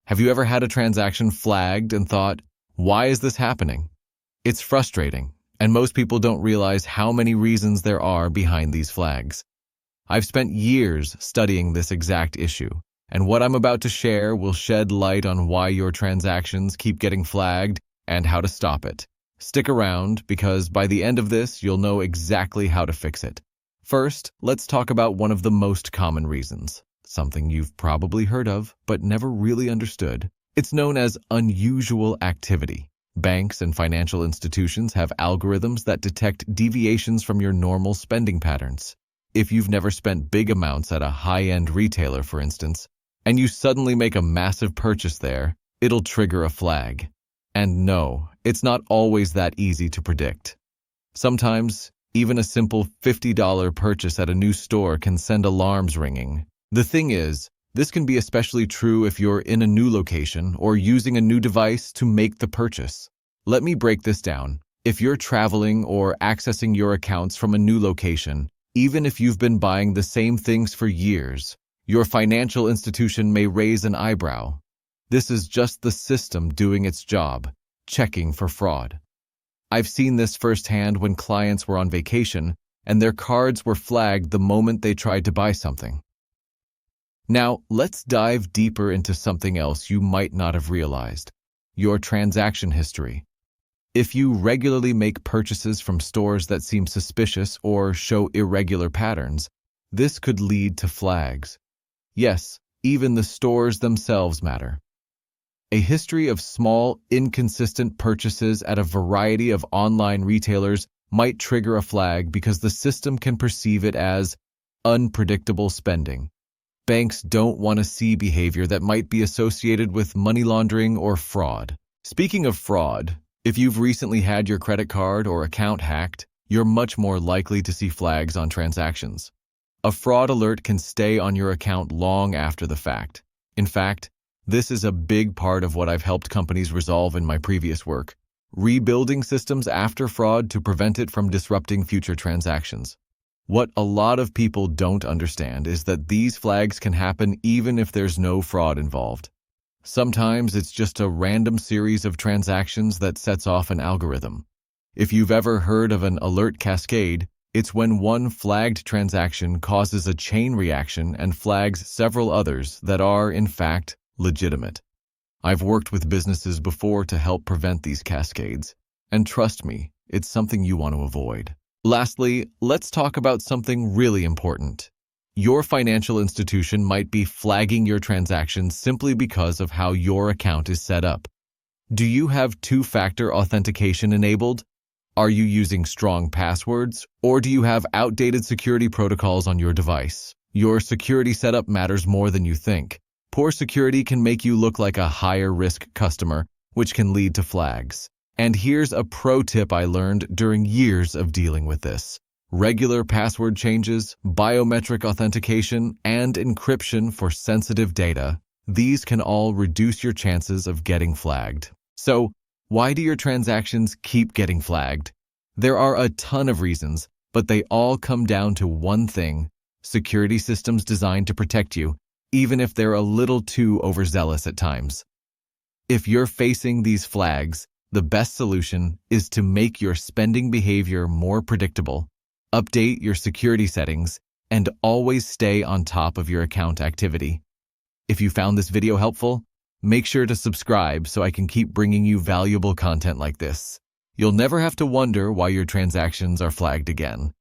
Have you ever had a transaction flagged and thought, why is this happening? It's frustrating, and most people don't realize how many reasons there are behind these flags. I've spent years studying this exact issue, and what I'm about to share will shed light on why your transactions keep getting flagged and how to stop it. Stick around, because by the end of this, you'll know exactly how to fix it. First, let's talk about one of the most common reasons, something you've probably heard of but never really understood. It's known as unusual activity. Banks and financial institutions have algorithms that detect deviations from your normal spending patterns. If you've never spent big amounts at a high-end retailer, for instance, and you suddenly make a massive purchase there, it'll trigger a flag. And no, it's not always that easy to predict. Sometimes, even a simple $50 purchase at a new store can send alarms ringing. The thing is, this can be especially true if you're in a new location or using a new device to make the purchase. Let me break this down. If you're traveling or accessing your accounts from a new location, even if you've been buying the same things for years, your financial institution may raise an eyebrow. This is just the system doing its job, checking for fraud. I've seen this firsthand when clients were on vacation and their cards were flagged the moment they tried to buy something. Now, let's dive deeper into something else you might not have realized: your transaction history. If you regularly make purchases from stores that seem suspicious or show irregular patterns, this could lead to flags. Yes, even the stores themselves matter. A history of small, inconsistent purchases at a variety of online retailers might trigger a flag because the system can perceive it as unpredictable spending. Banks don't want to see behavior that might be associated with money laundering or fraud. Speaking of fraud, if you've recently had your credit card or account hacked, you're much more likely to see flags on transactions. A fraud alert can stay on your account long after the fact. In fact, this is a big part of what I've helped companies resolve in my previous work, rebuilding systems after fraud to prevent it from disrupting future transactions. What a lot of people don't understand is that these flags can happen even if there's no fraud involved. Sometimes it's just a random series of transactions that sets off an algorithm. If you've ever heard of an alert cascade, it's when one flagged transaction causes a chain reaction and flags several others that are, in fact, legitimate. I've worked with businesses before to help prevent these cascades, and trust me, it's something you want to avoid. Lastly, let's talk about something really important. Your financial institution might be flagging your transactions simply because of how your account is set up. Do you have two-factor authentication enabled? Are you using strong passwords, or do you have outdated security protocols on your device? Your security setup matters more than you think. Poor security can make you look like a higher-risk customer, which can lead to flags. And here's a pro tip I learned during years of dealing with this: regular password changes, biometric authentication, and encryption for sensitive data. These can all reduce your chances of getting flagged. So, why do your transactions keep getting flagged? There are a ton of reasons, but they all come down to one thing: security systems designed to protect you, even if they're a little too overzealous at times. If you're facing these flags, the best solution is to make your spending behavior more predictable, update your security settings, and always stay on top of your account activity. If you found this video helpful, make sure to subscribe so I can keep bringing you valuable content like this. You'll never have to wonder why your transactions are flagged again.